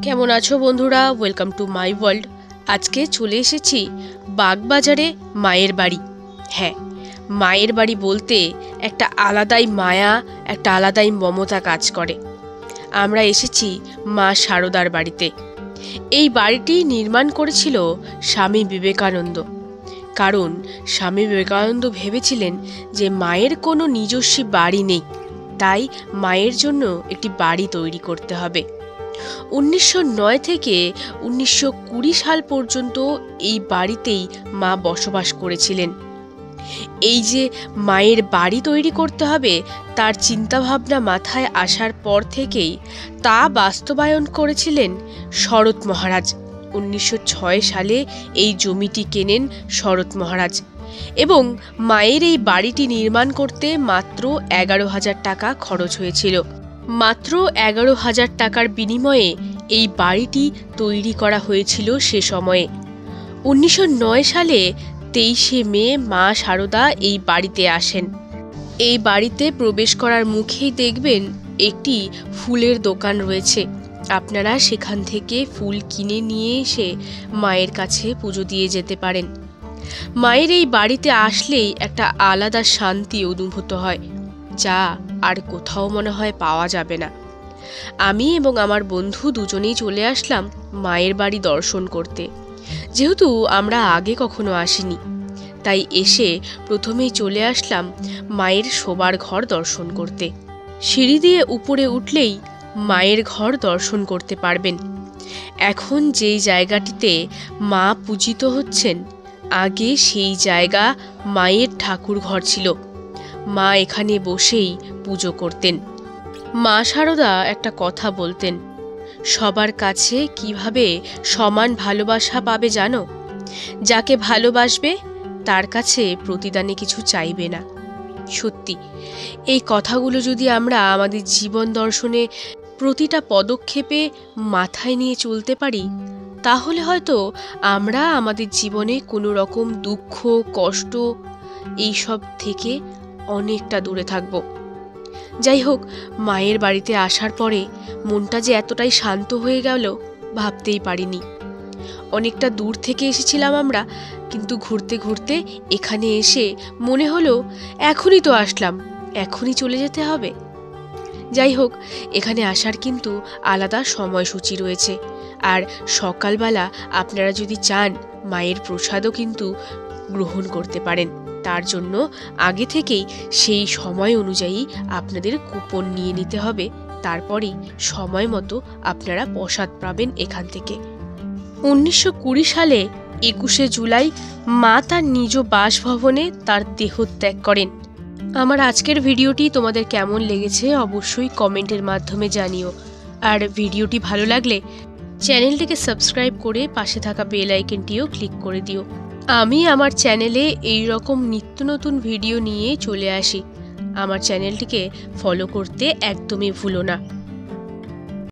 কেমন আছো বন্ধুরা? Welcome to my world. আজকে চলে এসেছি বাগবাজারে মায়ের বাড়ি। হ্যাঁ, মায়ের বাড়ি বলতে একটা আলাদাই মায়া, একটা আলাদাই মমতা কাজ করে। আমরা এসেছি মা শারদার বাড়িতে। এই বাড়িটি নির্মাণ করেছিল স্বামী বিবেকানন্দ। কারণ স্বামী বিবেকানন্দ ভেবেছিলেন যে মায়ের কোনো নিজস্ব বাড়ি নেই, তাই মায়ের জন্য একটি বাড়ি তৈরি করতে হবে। 1909 থেকে 1920 সাল পর্যন্ত এই বাড়িতেই মা বসবাস করেছিলেন। এই যে মায়ের বাড়ি তৈরি করতে হবে, তার চিন্তাভাবনা মাথায় আসার পর থেকেই তা বাস্তবায়ন করেছিলেন শরৎ মহারাজ। 1906 সালে এই জমিটি কেনেন শরৎ মহারাজ এবং মায়ের এই বাড়িটি নির্মাণ করতে মাত্র 11,000 টাকা খরচ হয়েছিল। মাত্র 11,000 টাকার বিনিময়ে এই বাড়িটি তৈরি করা হয়েছিল সে সময়ে। 1909 সালে 23শে মে মা শারদা এই বাড়িতে আসেন। এই বাড়িতে প্রবেশ করার মুখেই দেখবেন একটি ফুলের দোকান রয়েছে। আপনারা সেখান থেকে ফুল কিনে নিয়ে এসে মায়ের কাছে পুজো দিয়ে যেতে পারেন। মায়ের এই বাড়িতে আসলেই একটা আলাদা শান্তি অনুভূত হয়, যা আর কোথাও মনে হয় পাওয়া যাবে না। আমি এবং আমার বন্ধু দুজনেই চলে আসলাম মায়ের বাড়ি দর্শন করতে। যেহেতু আমরা আগে কখনো আসিনি, তাই এসে প্রথমেই চলে আসলাম মায়ের শোবার ঘর দর্শন করতে। সিঁড়ি দিয়ে উপরে উঠলেই মায়ের ঘর দর্শন করতে পারবেন। এখন যেই জায়গাটিতে মা পূজিত হচ্ছেন, আগে সেই জায়গা মায়ের ঠাকুর ঘর ছিল। মা এখানে বসেই পুজো করতেন। মা শারদা একটা কথা বলতেন, সবার কাছে কিভাবে সমান ভালোবাসা পাবে জানো? যাকে ভালোবাসবে তার কাছে প্রতিদানে কিছু চাইবে না। সত্যি, এই কথাগুলো যদি আমরা আমাদের জীবন দর্শনে প্রতিটা পদক্ষেপে মাথায় নিয়ে চলতে পারি, তাহলে হয়তো আমরা আমাদের জীবনে কোনো রকম দুঃখ, কষ্ট এইসব থেকে অনেকটা দূরে থাকব। যাই হোক, মায়ের বাড়িতে আসার পরে মনটা যে এতটাই শান্ত হয়ে গেল ভাবতেই পারিনি। অনেকটা দূর থেকে এসেছিলাম আমরা, কিন্তু ঘুরতে ঘুরতে এখানে এসে মনে হলো এখনই তো আসলাম, এখনই চলে যেতে হবে। যাই হোক, এখানে আসার কিন্তু আলাদা সময়সূচি রয়েছে। আর সকালবেলা আপনারা যদি চান, মায়ের প্রসাদও কিন্তু গ্রহণ করতে পারেন। তার জন্য আগে থেকেই সেই সময় অনুযায়ী আপনাদের কুপন নিয়ে নিতে হবে। তারপরেই সময় মতো আপনারা প্রসাদ পাবেন এখান থেকে। 1920 সালে 21শে জুলাই মা তার নিজ বাসভবনে তার দেহত্যাগ করেন। আমার আজকের ভিডিওটি তোমাদের কেমন লেগেছে অবশ্যই কমেন্টের মাধ্যমে জানিও। আর ভিডিওটি ভালো লাগলে চ্যানেলটিকে সাবস্ক্রাইব করে পাশে থাকা বেল আইকনটিও ক্লিক করে দিও। আমি আমার চ্যানেলে এই রকম নিত্য নতুন ভিডিও নিয়ে চলে আসি। আমার চ্যানেলটিকে ফলো করতে একদমই ভুলো না।